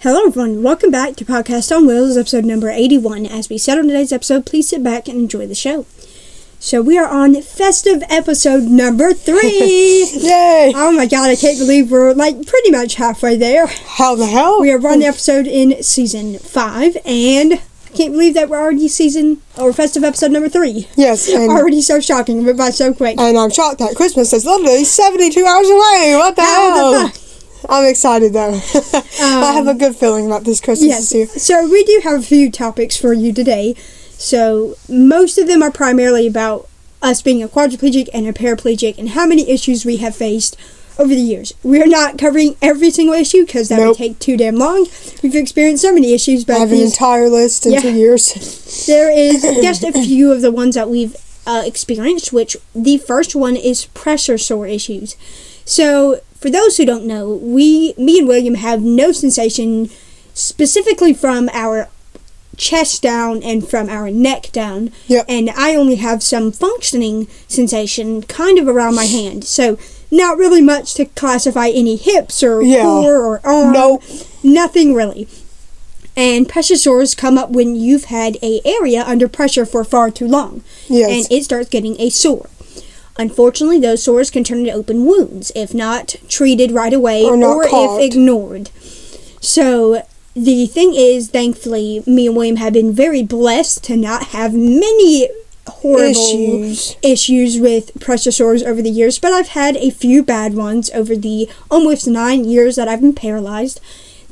Hello everyone, welcome back to Podcast On Wheelz, episode number 81. As we said on today's episode, please sit back and enjoy the show. So we are on Festive episode number 3! Yay! Oh my god, I can't believe we're pretty much halfway there. How the hell? We are on the episode in season 5, and I can't believe that we're already Festive episode number 3. Yes. And already so shocking, but by so quick. And I'm shocked that Christmas is literally 72 hours away! What the hell? I'm excited though. I have a good feeling about this Christmas too. So we do have a few topics for you today. So most of them are primarily about us being a quadriplegic and a paraplegic and how many issues we have faced over the years. We are not covering every single issue because that would take too damn long. We've experienced so many issues, but I have an entire list in 2 years. There is just a few of the ones that we've experienced, which the first one is pressure sore issues. So for those who don't know, me and William have no sensation specifically from our chest down and from our neck down. Yep. And I only have some functioning sensation kind of around my hand. So not really much to classify any hips or core or arm. Nope. Nothing really. And pressure sores come up when you've had an area under pressure for far too long. Yes. And it starts getting a sore. Unfortunately, those sores can turn into open wounds if not treated right away or if ignored. So, the thing is, thankfully, me and William have been very blessed to not have many horrible issues with pressure sores over the years, but I've had a few bad ones over the almost 9 years that I've been paralyzed.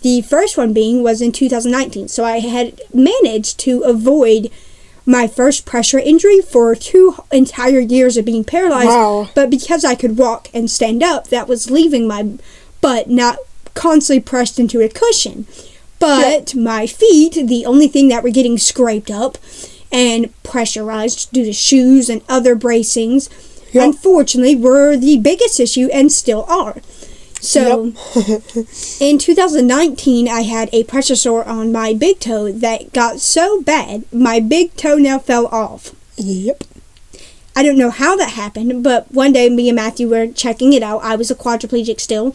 The first one was in 2019, so I had managed to avoid my first pressure injury for 2 entire years of being paralyzed. Wow. But because I could walk and stand up, that was leaving my butt not constantly pressed into a cushion. But my feet, the only thing that were getting scraped up and pressurized due to shoes and other bracings, unfortunately, were the biggest issue and still are. So, in 2019, I had a pressure sore on my big toe that got so bad, my big toenail fell off. Yep. I don't know how that happened, but one day me and Matthew were checking it out. I was a quadriplegic still,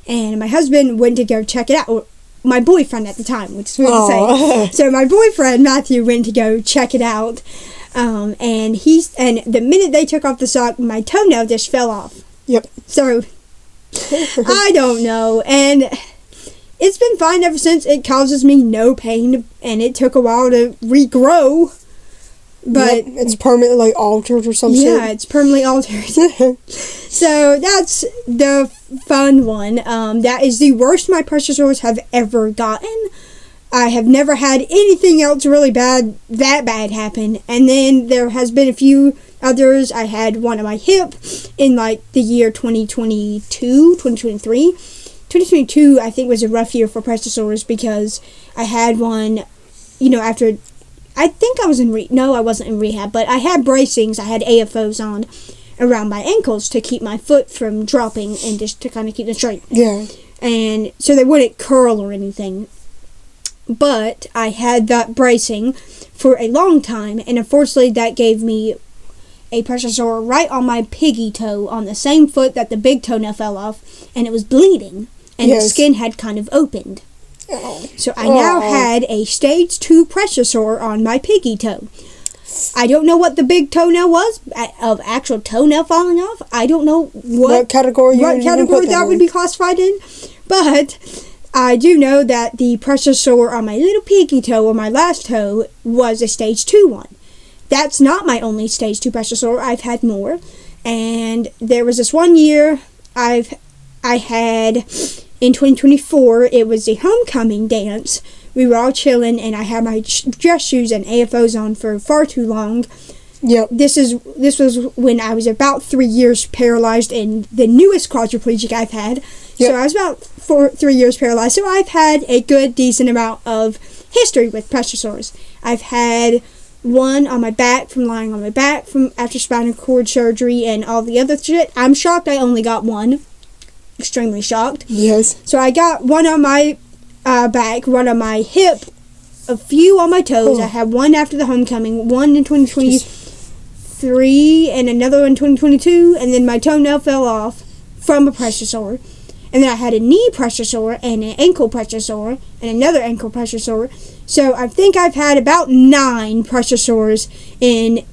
and my husband went to go check it out. Or my boyfriend at the time, which is weird to say. So my boyfriend, Matthew, went to go check it out, and the minute they took off the sock, my toenail just fell off. Yep. So I don't know, and it's been fine ever since. It causes me no pain, and it took a while to regrow, but it's permanently altered or something. Yeah, it's permanently altered. So that's the fun one. That is the worst my pressure sores have ever gotten. I have never had anything else really that bad happen, and then there has been a few others. I had one on my hip in the year 2023. 2022 I think was a rough year for pressure sores because I had one, after, I think I was I wasn't in rehab, but I had bracings, I had AFOs on around my ankles to keep my foot from dropping and just to kind of keep them straight. Yeah. And so they wouldn't curl or anything. But I had that bracing for a long time, and unfortunately that gave me a pressure sore right on my piggy toe on the same foot that the big toenail fell off, and it was bleeding, and the skin had kind of opened. So I now had a stage 2 pressure sore on my piggy toe. I don't know what the big toenail was, of actual toenail falling off. I don't know what category that would be classified in, but I do know that the pressure sore on my little pinky toe or my last toe was a stage 2 one. That's not my only stage 2 pressure sore. I've had more. And there was this one year I had in 2024, it was the homecoming dance. We were all chilling and I had my dress shoes and AFOs on for far too long. Yep. This was when I was about 3 years paralyzed and the newest quadriplegic I've had. Yep. So I was about 3 years paralyzed. So I've had a good, decent amount of history with pressure sores. I've had one on my back from lying on my back from after spinal cord surgery and all the other shit. I'm shocked I only got one. Extremely shocked. Yes. So I got one on my back, one on my hip, a few on my toes. I had one after the homecoming, one in 2023, and another in 2022, and then my toenail fell off from a pressure sore. And then I had a knee pressure sore and an ankle pressure sore and another ankle pressure sore. So I think I've had about 9 pressure sores in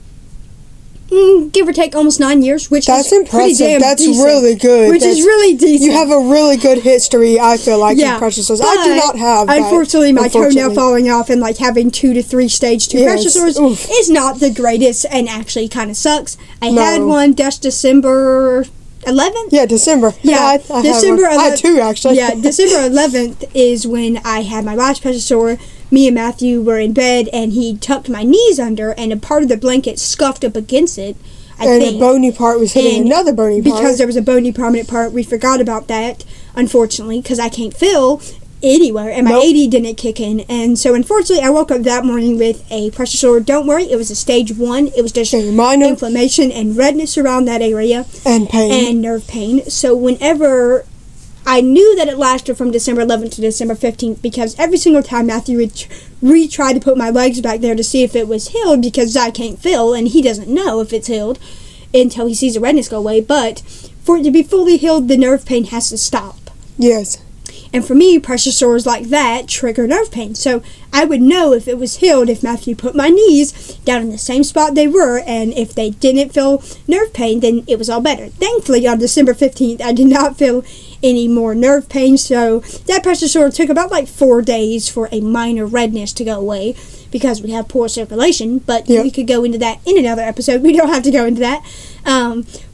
give or take almost 9 years, which that's is impressive. pretty damn That's decent, really good. Which is really decent. You have a really good history, I feel like, in pressure sores. I do not have that. Unfortunately, my toenail falling off and like having 2 to 3 stage 2 pressure sores is not the greatest and actually kind of sucks. I had one just December 11th? Yeah, December. Yeah, I December 11th. I had 2, actually. Yeah, December 11th is when I had my last pressure sore. Me and Matthew were in bed, and he tucked my knees under, and a part of the blanket scuffed up against it. And a bony part was hitting another bony part. Because there was a bony prominent part, we forgot about that, unfortunately, because I can't feel anywhere, and my AD didn't kick in. And so, unfortunately, I woke up that morning with a pressure sore. Don't worry, it was a stage 1. It was just minor inflammation and redness around that area. And pain. And nerve pain. So, whenever I knew that it lasted from December 11th to December 15th, because every single time Matthew would retry to put my legs back there to see if it was healed, because I can't feel, and he doesn't know if it's healed until he sees the redness go away. But for it to be fully healed, the nerve pain has to stop. Yes. And for me, pressure sores like that trigger nerve pain. So I would know if it was healed if Matthew put my knees down in the same spot they were, and if they didn't feel nerve pain, then it was all better. Thankfully, on December 15th, I did not feel any more nerve pain, so that pressure sore took about like 4 days for a minor redness to go away, because we have poor circulation, but we could go into that in another episode. We don't have to go into that.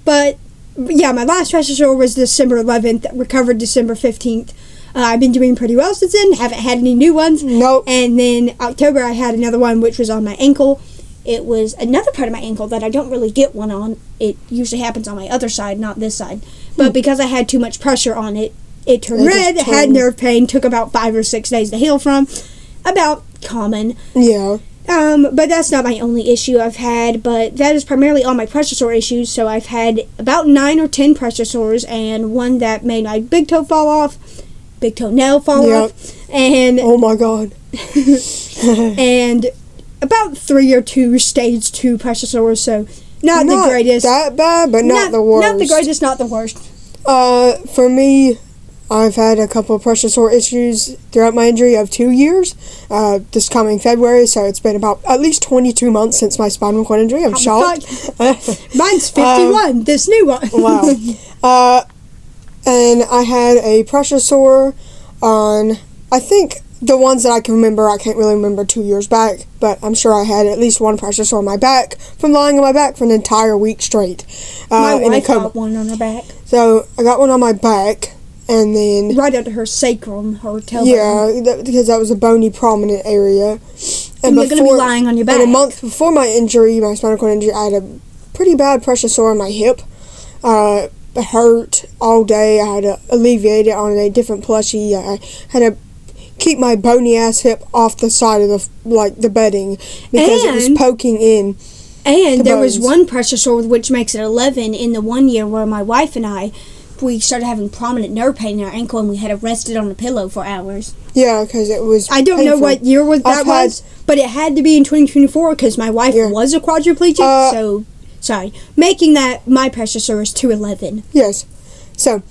But yeah, my last pressure sore was December 11th, recovered December 15th. I've been doing pretty well since then. Haven't had any new ones. Nope. And then October I had another one, which was on my ankle. It was another part of my ankle that I don't really get one on. It usually happens on my other side, not this side. But because I had too much pressure on it, it turned red, had nerve pain, took about 5 or 6 days to heal from. About common. Yeah. But that's not my only issue I've had, but that is primarily all my pressure sore issues. So I've had about 9 or 10 pressure sores, and one that made my big toe fall off, big toenail fall off, and oh my god. and about 3 or 2 stage 2 pressure sores. So not the greatest. That bad, but not the worst. Not the greatest, not the worst. For me, I've had a couple of pressure sore issues throughout my injury of 2 years. This coming February, so it's been about at least 22 months since my spinal cord injury. I'm shocked. Mine's 51. This new one. Wow. And I had a pressure sore on, I think the ones that I can remember, I can't really remember 2 years back, but I'm sure I had at least one pressure sore on my back from lying on my back for an entire week straight. My wife got one on her back. So I got one on my back, and then right under her sacrum, her tailbone. Yeah, because that was a bony prominent area. And you're going to be lying on your back. And a month before my injury, my spinal cord injury, I had a pretty bad pressure sore on my hip. It hurt all day. I had to alleviate it on a different plushie. I had to keep my bony ass hip off the side of the bedding because it was poking in. And there was one pressure sore, which makes it 11, in the 1 year where my wife and I, we started having prominent nerve pain in our ankle, and we had to rest it on a pillow for hours. Yeah, because it was I don't know what year that was, but it had to be in 2024 because my wife was a quadriplegic, so, sorry. Making that my pressure sore is 211. Yes. So,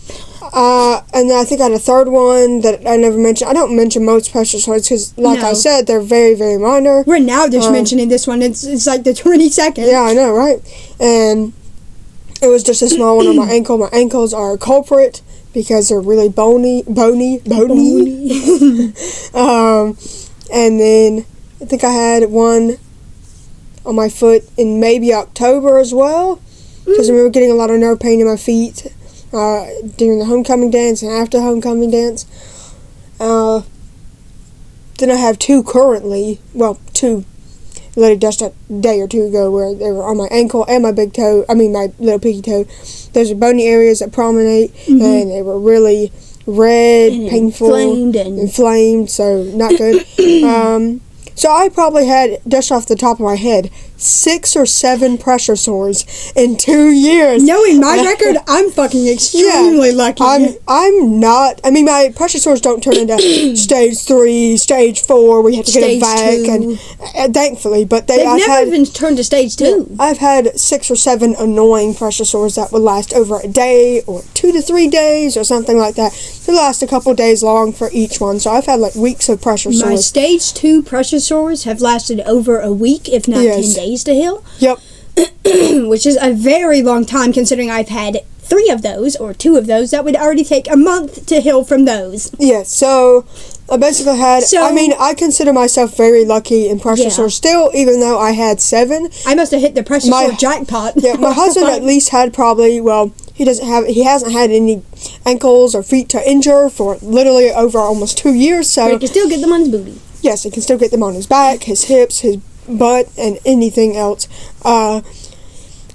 and then I think I had a third one that I never mentioned. I don't mention most pressure sores because, like I said, they're very, very minor. We're now just mentioning this one. It's like the 22nd. Yeah, I know, right? And it was just a small one on my ankle. My ankles are a culprit because they're really bony. And then I think I had one on my foot in maybe October as well, because I remember getting a lot of nerve pain in my feet during the homecoming dance and after the homecoming dance. Then I have 2 currently. Well, 2 literally just a day or 2 ago where they were on my ankle and my big toe. I mean, my little pinky toe. Those are bony areas that promenade, and they were really red, and painful, inflamed, so not good. So I probably had, just off the top of my head, 6 or 7 pressure sores in 2 years. Knowing my record, I'm fucking extremely lucky. I'm not. I mean, my pressure sores don't turn into stage 3, stage 4, where you have to get a vac, and thankfully, but they've never even turned to stage 2. I've had 6 or 7 annoying pressure sores that would last over a day or 2 to 3 days or something like that. They last a couple days long for each one, so I've had like weeks of pressure sores. My stage 2 pressure sores have lasted over a week, if not 10 days to heal. Yep. Which is a very long time, considering I've had 3 of those, or 2 of those, that would already take a month to heal from those. Yes, so I basically had, I consider myself very lucky in pressure sores still, even though I had 7. I must have hit the pressure sore jackpot. Yeah, my husband at least had probably, he hasn't had any ankles or feet to injure for literally over almost 2 years, so. But he can still get them on his booty. Yes, he can still get them on his back, his hips, his butt, and anything else.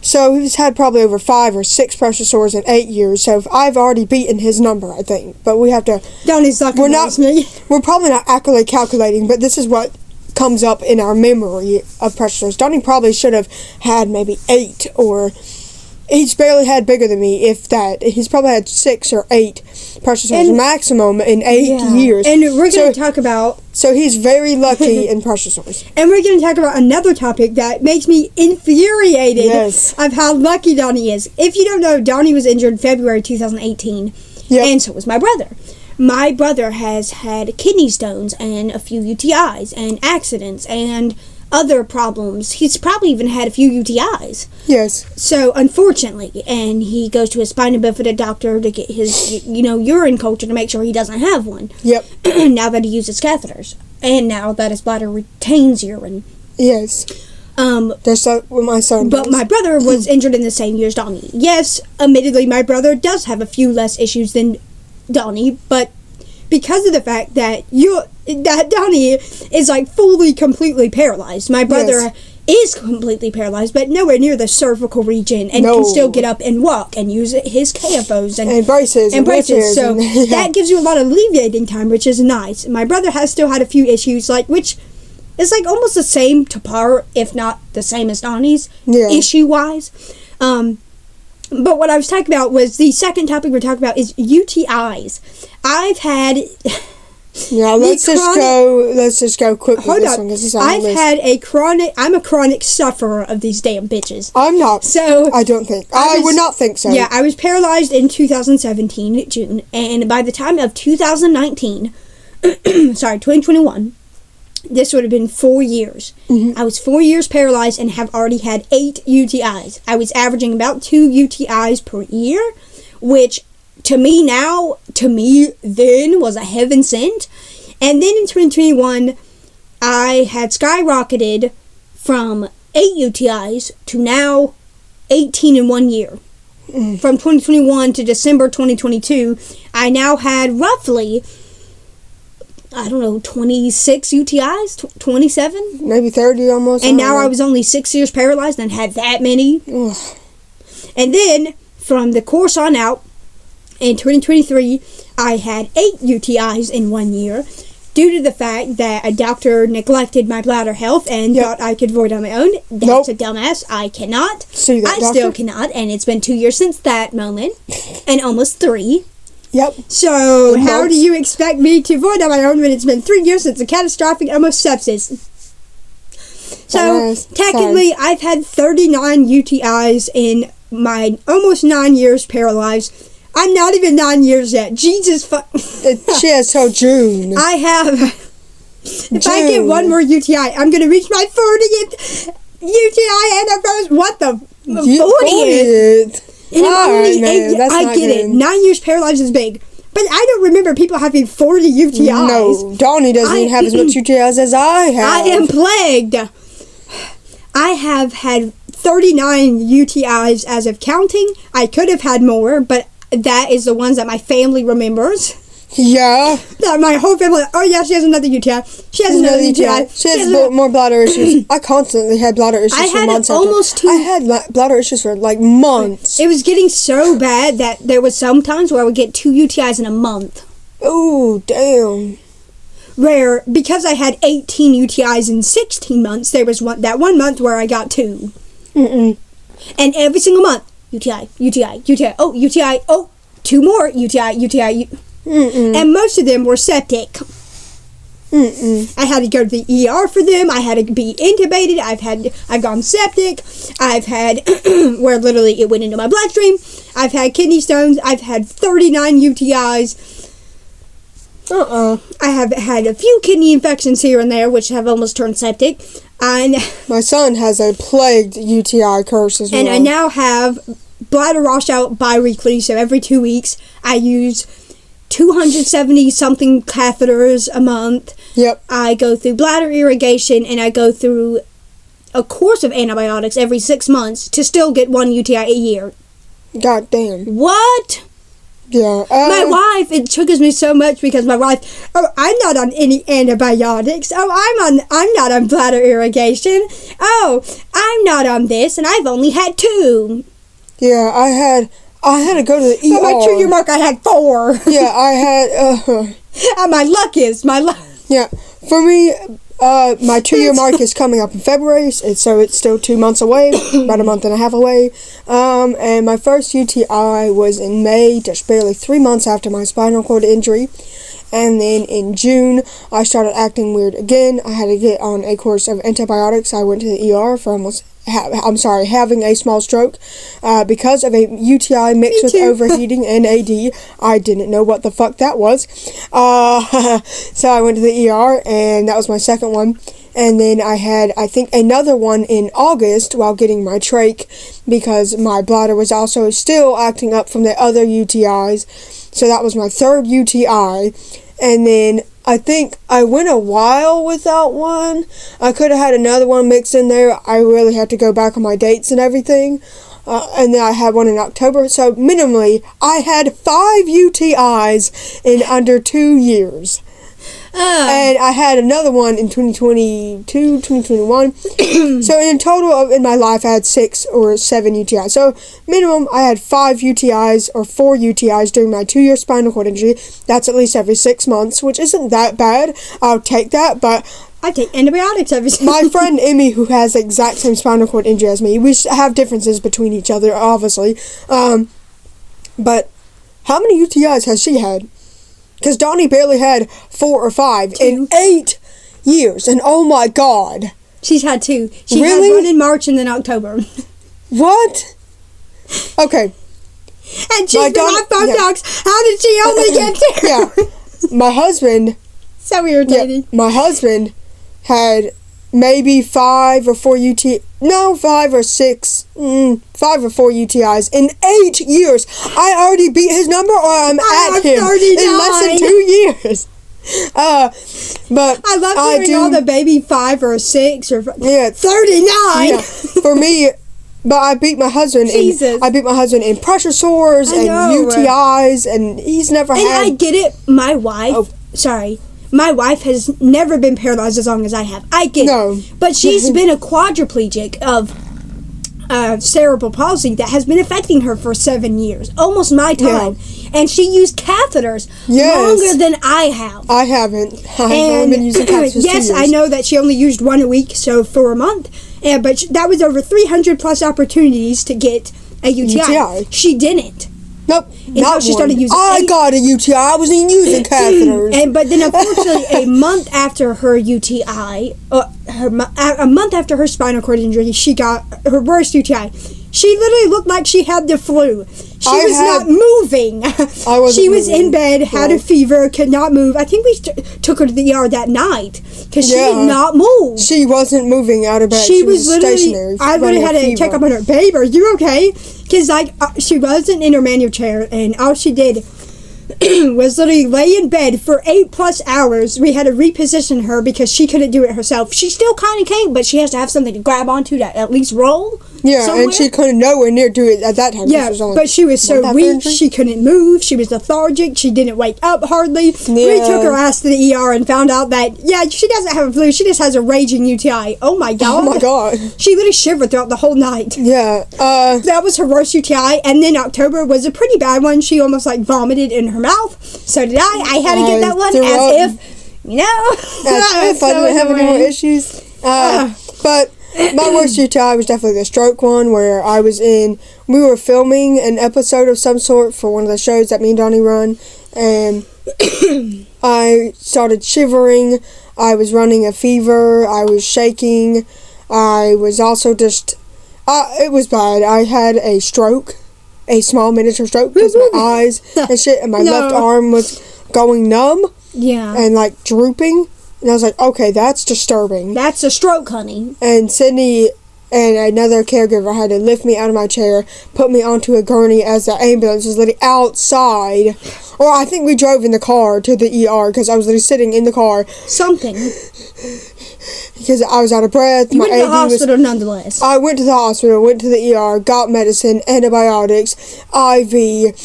So he's had probably over 5 or 6 pressure sores in 8 years. So I've already beaten his number, I think. But we have to. Donnie's not going to ask me. We're probably not accurately calculating, but this is what comes up in our memory of pressure sores. Donnie probably should have had maybe 8, or he's barely had bigger than me, if that. He's probably had 6 or 8 pressure sores maximum in 8 years. And we're going to talk about. So he's very lucky in pressure sores. And we're going to talk about another topic that makes me infuriated of how lucky Donnie is. If you don't know, Donnie was injured February 2018, and so was my brother. My brother has had kidney stones and a few UTIs and accidents and other problems. He's probably even had a few UTIs. Yes. So, unfortunately, and he goes to a spina bifida doctor to get his, urine culture to make sure he doesn't have one. Yep. Now that he uses catheters. And now that his bladder retains urine. Yes. That's what my son does. But my brother was injured in the same year as Donnie. Yes, admittedly, my brother does have a few less issues than Donnie, but because of the fact that Donnie is like fully, completely paralyzed. My brother is completely paralyzed, but nowhere near the cervical region, and can still get up and walk and use his KFOs and braces. So that gives you a lot of alleviating time, which is nice. My brother has still had a few issues, which is like almost the same to par, if not the same as Donnie's, issue-wise. But what I was talking about was the second topic we're talking about is UTIs. I've had. Yeah, let's just go quick with this one because it's on the list. I'm a chronic sufferer of these damn bitches. I'm not. So I don't think. I would not think so. Yeah, I was paralyzed in 2017, June, and by the time of 2019, 2021, this would have been 4 years. I was 4 years paralyzed and have already had 8 UTIs. I was averaging about 2 UTIs per year, which to me then was a heaven sent. And then in 2021, I had skyrocketed from 8 UTIs to now 18 in 1 year. From 2021 to December 2022, I now had roughly, 26 UTIs, 27? Maybe 30 almost. And now I was only 6 years paralyzed and had that many. Ugh. And then, from the course on out, in 2023, I had 8 UTIs in 1 year due to the fact that a doctor neglected my bladder health and thought I could void on my own. That's a dumbass. I cannot. See that, doctor? Still cannot, and it's been 2 years since that moment, and almost 3. Yep. So, how do you expect me to void on my own when it's been 3 years since a catastrophic almost sepsis? So, technically, I've had 39 UTIs in my almost 9 years paralyzed. I'm not even 9 years yet. Jesus fuck. Shit, so June. I have. If I get one more UTI, I'm going to reach my 40th UTI enterprise. What the? 40th? And I get it. 9 years paralyzed is big. But I don't remember people having 40 UTIs. No, Donnie doesn't even have as much UTIs as I have. I am plagued. I have had 39 UTIs as of counting. I could have had more, but that is the ones that my family remembers. Yeah. That my whole family, she has another UTI. She has another UTI. She has more bladder issues. I constantly had bladder issues for months. I had bladder issues for months. It was getting so bad that there was some times where I would get 2 UTIs in a month. Oh, damn. where, because I had 18 UTIs in 16 months, there was that one month where I got 2. Mm-mm. And every single month, UTI, oh, UTI, oh, 2 more, UTI. Mm-mm. And most of them were septic. Mm-mm. I had to go to the ER for them. I had to be intubated. I've gone septic. I've had where literally it went into my bloodstream. I've had kidney stones. I've had 39 UTIs. I have had a few kidney infections here and there, which have almost turned septic. And my son has a plagued UTI curse as well. And I now have bladder washout bi-weekly, so every 2 weeks I use 270 something catheters a month. Yep. I go through bladder irrigation, and I go through a course of antibiotics every 6 months to still get 1 UTI a year. God damn. What? Yeah. My wife, it triggers me so much because my wife, oh, I'm not on any antibiotics. Oh, I'm not on bladder irrigation. Oh, I'm not on this, and I've only had 2. Yeah, I had to go to the ER. Oh, my 2-year mark, I had 4. Yeah, I had. And my luck. Yeah, for me, my 2-year mark is coming up in February, so it's still 2 months away, about a month and a half away. And my first UTI was in May, just barely 3 months after my spinal cord injury. And then in June, I started acting weird again. I had to get on a course of antibiotics. I went to the ER for having a small stroke because of a UTI mixed with overheating and AD. I didn't know what the fuck that was. So I went to the ER, and that was my second one. And then I had, I think, another one in August while getting my trach because my bladder was also still acting up from the other UTIs. So that was my third UTI. And then I think I went a while without one. I could have had another one mixed in there. I really had to go back on my dates and everything. And then I had one in October. So minimally, I had 5 UTIs in under 2 years. And I had another one in 2022, 2021. So in total in my life, I had 6 or 7 UTIs. So minimum, I had 5 UTIs or 4 UTIs during my 2-year spinal cord injury. That's at least every 6 months, which isn't that bad. I'll take that, but I take antibiotics every 6 months. My friend Emmy, who has the exact same spinal cord injury as me, we have differences between each other, obviously. But how many UTIs has she had? Because Donnie barely had 4 or 5 in 8 years. And oh my God. She's had 2. She really? had one in March and then October. What? Okay. And she's been on phone dogs. How did she only get 2? Yeah. My husband. So irritating. Yeah, my husband had maybe 5 or 4 UTIs. No, 5 or 6. 5 or 4 UTIs in 8 years. I already beat his number, or I'm at him 39. in less than 2 years. But I love hearing all the baby 5 or 6 or 39. Yeah, for me. But I beat my husband. I beat my husband in pressure sores and UTIs, and he's never had. And I get it. My wife. My wife has never been paralyzed as long as I have. I get it. But she's been a quadriplegic of cerebral palsy that has been affecting her for 7 years. Almost my time. Yeah. And she used catheters longer than I have. I haven't. I haven't been using catheters for 2 years. I know that she only used 1 a week, so for a month. But that was over 300 plus opportunities to get a UTI. She didn't. Nope. Not she started using. I got a UTI. I wasn't using catheters. But then, unfortunately, a month after her UTI, a month after her spinal cord injury, she got her worst UTI. She literally looked like she had the flu. She was not moving. She was in bed, had a fever, could not move. I think we took her to the ER that night because she did not move. She wasn't moving out of bed. She was literally stationary. I literally had to check up on her. Babe, are you okay? Because she wasn't in her manual chair, and all she did was literally lay in bed for 8+ hours. We had to reposition her because she couldn't do it herself. She still kind of can't, but she has to have something to grab onto to at least roll. Yeah, somewhere. And she couldn't nowhere near do it at that time. Yeah, but she was so weak, she couldn't move, she was lethargic, she didn't wake up hardly. Yeah. We took her ass to the ER and found out that, she doesn't have a flu, she just has a raging UTI. Oh my God. Oh my God. She literally shivered throughout the whole night. Yeah. That was her worst UTI, and then October was a pretty bad one. She almost vomited in her mouth. So did I. I had to get that one as if You know? If I didn't have any more issues. But my worst UTI was definitely the stroke one, where we were filming an episode of some sort for one of the shows that me and Donnie run, and I started shivering, I was running a fever, I was shaking, I was also just, it was bad. I had a stroke, a small miniature stroke, because my eyes and shit, and my left arm was going numb, and like drooping. And I was like, okay, that's disturbing. That's a stroke, honey. And Sydney and another caregiver had to lift me out of my chair, put me onto a gurney as the ambulance was literally outside. Or I think we drove in the car to the ER because I was literally sitting in the car. Something. Because I was out of breath. You went to the hospital nonetheless. I went to the hospital, went to the ER, got medicine, antibiotics, IV,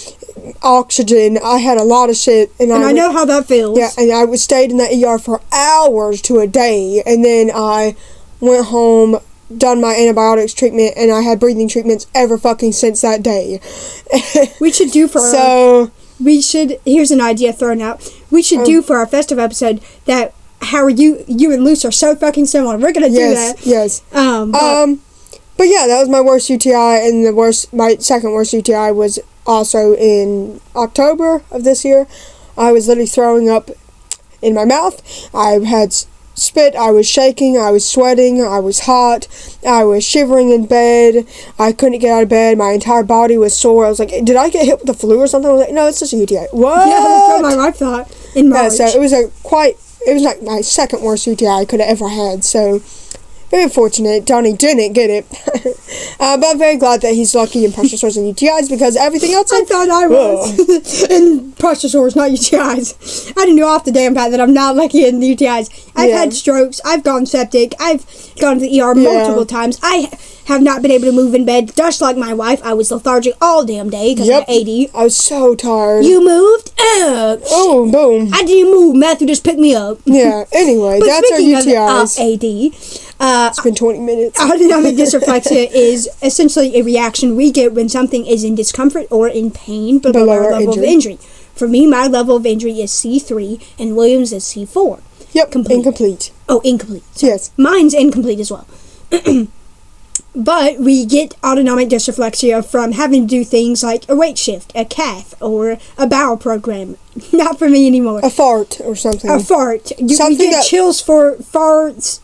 oxygen. I had a lot of shit, and I know how that feels. Yeah, and I stayed in the ER for hours to a day, and then I went home, done my antibiotics treatment, and I had breathing treatments ever fucking since that day. We should do for here's an idea thrown out. We should do for our Festive episode that how you and Luce are so fucking similar. We're gonna do that. Yes. But yeah, that was my worst UTI, and my second worst UTI was also in October of this year. I was literally throwing up in my mouth. I had spit. I was shaking. I was sweating. I was hot. I was shivering in bed. I couldn't get out of bed. My entire body was sore. I was like, did I get hit with the flu or something? I was like, no, it's just a UTI. What? Yeah, that's what my wife thought in March. Yeah, so it was like my second worst UTI I could have ever had. So very fortunate Donnie didn't get it. But I'm very glad that he's lucky in pressure sores and UTIs, because everything else I thought I was in pressure sores, not UTIs. I didn't know off the damn bat that I'm not lucky in UTIs. I've had strokes. I've gone septic. I've gone to the ER multiple times. I have not been able to move in bed, just like my wife. I was lethargic all damn day because of 80. I was so tired. You moved? Oh, boom. I didn't move. Matthew just picked me up. Yeah, anyway, but that's our UTIs. AD. It's been 20 minutes. Autonomic dysreflexia is essentially a reaction we get when something is in discomfort or in pain below our level of injury. For me, my level of injury is C3, and Williams is C4. Yep, incomplete. Oh, incomplete. So yes. Mine's incomplete as well. But we get autonomic dysreflexia from having to do things like a weight shift, a cath, or a bowel program. Not for me anymore. A fart or something. A fart. We get chills for farts,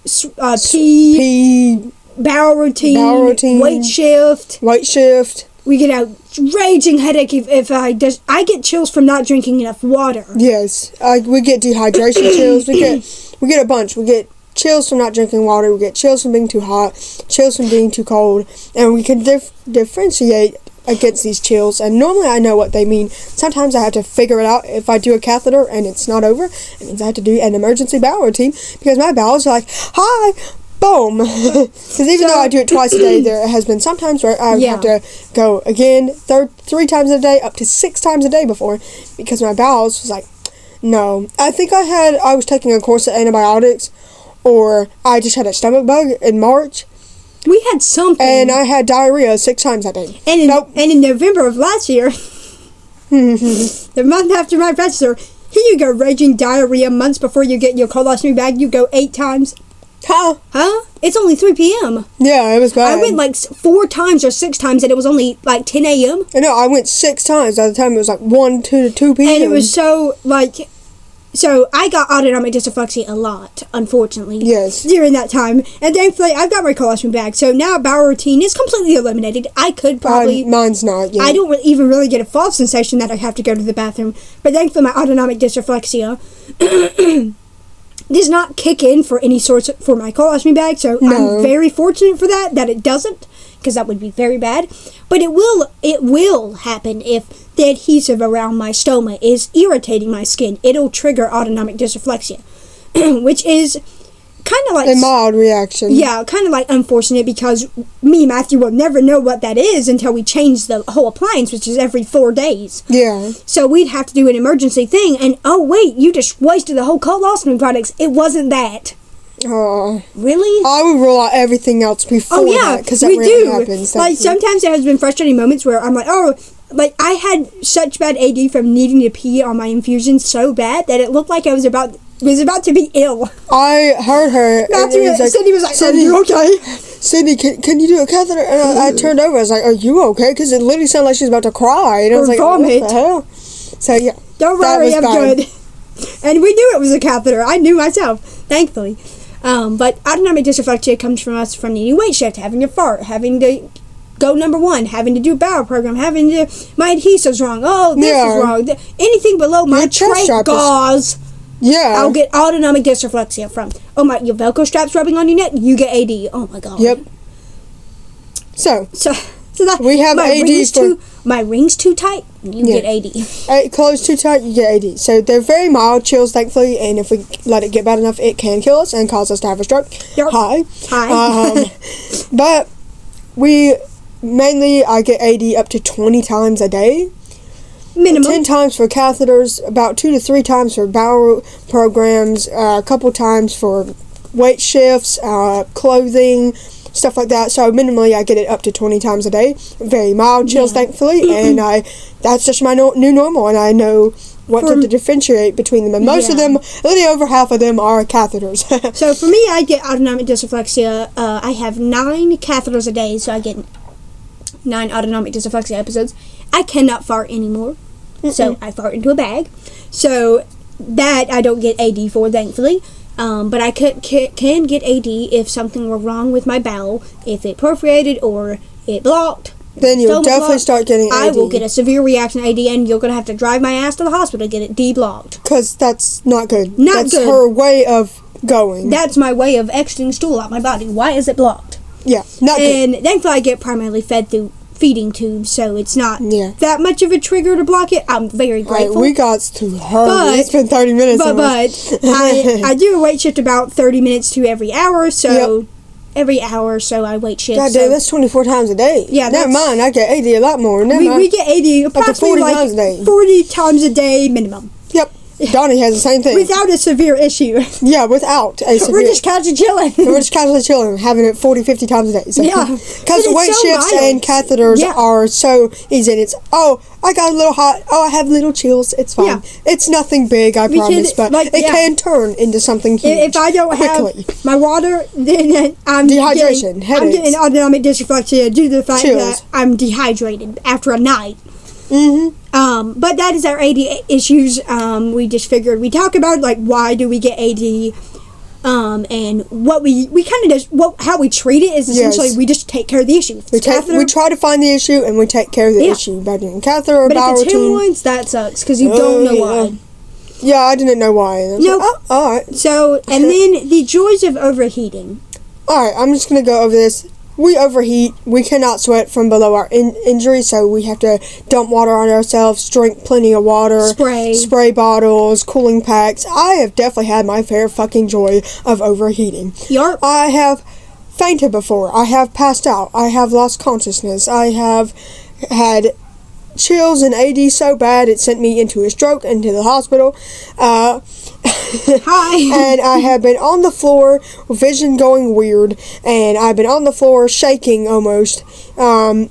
pee, bowel routine, weight shift. We get a raging headache if I get chills from not drinking enough water. Yes, we get dehydration chills. We get a bunch. We get chills from not drinking water. We get chills from being too hot, chills from being too cold, and we can differentiate against these chills. And normally I know what they mean. Sometimes I have to figure it out. If I do a catheter and it's not over, it means I have to do an emergency bowel routine, because my bowels are like, hi, boom. Because even though I do it twice a day, there has been sometimes where I have to go again 3 times a day, up to 6 times a day before, because my bowels was like, no. I think I was taking a course of antibiotics, or I just had a stomach bug in March. We had something. And I had diarrhea 6 times that day. And in November of last year, the month after my pressure, here you go, raging diarrhea months before you get your colostomy bag, you go 8 times. Huh? It's only 3 p.m. Yeah, it was bad. I went like 4 times or 6 times, and it was only like 10 a.m. No, I went 6 times. By the time it was like 1 to 2 p.m. And it was so I got autonomic dysreflexia a lot, unfortunately. Yes. During that time. And thankfully, I've got my colostomy bag. So now bowel routine is completely eliminated. I could probably... mine's not yet. I don't even really get a false sensation that I have to go to the bathroom. But thankfully, my autonomic dysreflexia does not kick in for any sorts for my colostomy bag. So I'm very fortunate for that it doesn't, because that would be very bad. But it will happen if the adhesive around my stoma is irritating my skin. It'll trigger autonomic dysreflexia, which is kind of like a mild reaction. Yeah, kind of like unfortunate, because me and Matthew will never know what that is until we change the whole appliance, which is every 4 days. Yeah. So we'd have to do an emergency thing, and oh wait, you just wasted the whole colostomy products. It wasn't that. Oh, really? I would rule out everything else before that, because that really happens. Like, sometimes there has been frustrating moments where I'm like, like, I had such bad AD from needing to pee on my infusion so bad that it looked like I was about was about to be ill. I heard her. Cindy was like, "Are you okay?" Cindy, can you do a catheter? And I turned over. I was like, "Are you okay?" Because it literally sounded like she was about to cry. And I was like, vomit. "What the hell?" So yeah, don't worry, I'm good. And we knew it was a catheter. I knew myself, thankfully. But autonomic dysreflexia comes from us from needing weight shift, having to fart, having to go number one, having to do a bowel program, having to my adhesive's wrong. Oh, this is wrong. Anything below my trach gauze. Yeah. I'll get autonomic dysreflexia from. Oh my, your Velcro strap's rubbing on your neck, you get AD. Oh my god. Yep. So that we have my AD my ring's too tight, you get AD. Clothes too tight, you get AD. So they're very mild chills, thankfully, and if we let it get bad enough, it can kill us and cause us to have a stroke. Yep. Hi. But I get AD up to 20 times a day. Minimum. 10 times for catheters, about 2 to 3 times for bowel programs, a couple times for weight shifts, clothing, stuff like that. So minimally I get it up to 20 times a day. Very mild chills, thankfully, and that's just my new normal, and I know what to differentiate between them, and most of them, literally over half of them, are catheters. So for me, I get autonomic dysreflexia. I have 9 catheters a day, so I get 9 autonomic dysreflexia episodes. I cannot fart anymore, so I fart into a bag. So that I don't get AD for, thankfully. But I can get AD if something were wrong with my bowel, if it perforated or it blocked. Then you'll definitely start getting AD. I will get a severe reaction to AD, and you're going to have to drive my ass to the hospital to get it deblocked. Because that's not good. That's good. Her way of going. That's my way of exiting stool out my body. Why is it blocked? Yeah, not good. And thankfully I get primarily fed through feeding tubes, so it's not that much of a trigger to block it. I'm very grateful. Right, we got to hurry. It's been 30 minutes. But I do a weight shift about 30 minutes to every hour, so every hour or so I weight shift. God damn, that's 24 times a day. Yeah, never mind. I get AD a lot more. We get AD approximately 40 times a day. 40 times a day minimum. Yep. Donnie has the same thing. Without a severe issue. Yeah, without a severe... We're just casually chilling. We're just casually chilling, having it 40, 50 times a day. So. Yeah. Because weight shifts and catheters are so easy. And it's, I got a little hot. I have little chills. It's fine. Yeah. It's nothing big, I promise. But it can turn into something huge. If I don't have my water, then I'm dehydration, headaches. I'm getting autonomic dysreflexia due to the fact that I'm dehydrated after a night. But that is our AD issues. We just figured we'd talk about why do we get AD, and what we kind of just how we treat it is essentially we just take care of the issue. We try to find the issue and we take care of the issue by doing catheter or bowel routine. But if it's hemorrhoids, that sucks because you don't know why. Yeah, I didn't know why. No. All right. So and then the joys of overheating. All right, I'm just gonna go over this. We overheat. We cannot sweat from below our injury, so we have to dump water on ourselves, drink plenty of water, spray bottles, cooling packs. I have definitely had my fair fucking joy of overheating. Yep. I have fainted before. I have passed out. I have lost consciousness. I have had chills and AD so bad it sent me into a stroke, into the hospital. Hi. And I have been on the floor, vision going weird, and I've been on the floor shaking almost, and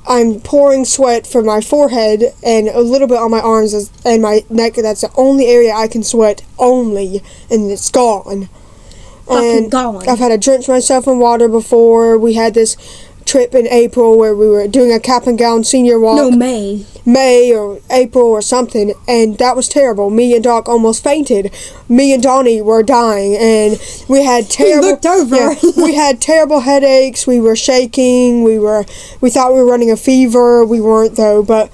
I'm pouring sweat from my forehead and a little bit on my arms and my neck. That's the only area I can sweat only, and it's gone. Fucking gone. I've had to drench myself in water before. We had this trip in April where we were doing a cap and gown senior walk. No, May or April or something, and that was terrible. Me and Doc almost fainted. Me and Donnie were dying, and we had terrible. We looked over. Yeah, we had terrible headaches. We were shaking. We thought we were running a fever. We weren't though, but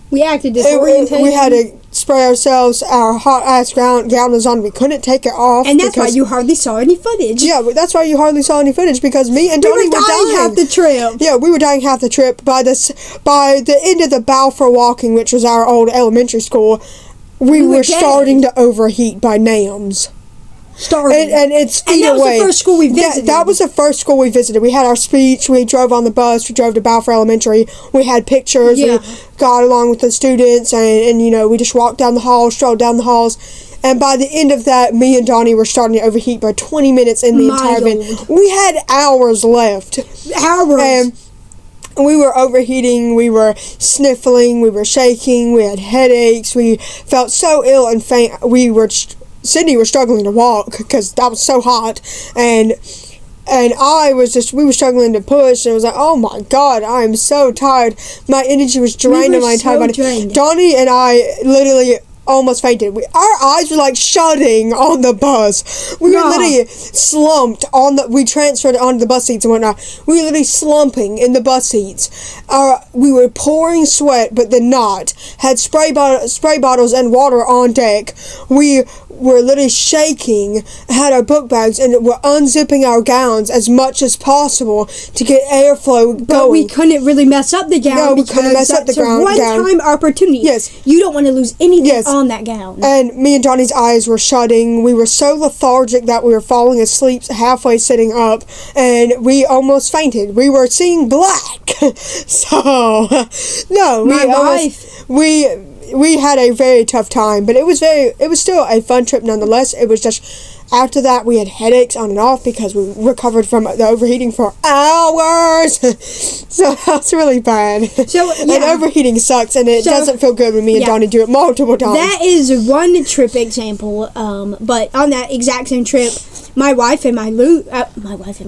we acted disorientated. We had to spray ourselves. Our hot ass gown was on. We couldn't take it off, and that's why you hardly saw any footage. Yeah, that's why you hardly saw any footage, because me and Donnie were dying half the trip. Yeah, we were dying half the trip. By the end of the Balfour Walking, which was our old elementary school, we were starting to overheat by NAMS. And it's feet away. And that was the first school we visited. That was the first school we visited. We had our speech. We drove on the bus. We drove to Balfour Elementary. We had pictures. Yeah. We got along with the students, and we just walked down the halls, strolled down the halls. And by the end of that, me and Donnie were starting to overheat by 20 minutes in the entire event. We had hours left. And we were overheating. We were sniffling. We were shaking. We had headaches. We felt so ill and faint. We were Sydney was struggling to walk because that was so hot, and we were struggling to push, and it was like, oh my god, I am so tired. My energy was drained in my entire body. Donnie and I literally almost fainted. Our eyes were like shutting on the bus. We were literally slumped we transferred onto the bus seats and whatnot. We were literally slumping in the bus seats. We were pouring sweat, but then not. Had spray bottles and water on deck. We were literally shaking, had our book bags, and were unzipping our gowns as much as possible to get airflow going. But we couldn't really mess up the gown. No, we couldn't mess up the gown. It's a one-time opportunity. Yes. You don't want to lose anything on that gown. And me and Johnny's eyes were shutting. We were so lethargic that we were falling asleep halfway sitting up, and we almost fainted. We were seeing black. So, no. We had a very tough time, but it was still a fun trip nonetheless. It was just, after that, we had headaches on and off because we recovered from the overheating for hours. So that's really bad. So, yeah. And overheating sucks, and it doesn't feel good when me and Donnie do it multiple times. That is one trip example, but on that exact same trip, my wife and Luce, my wife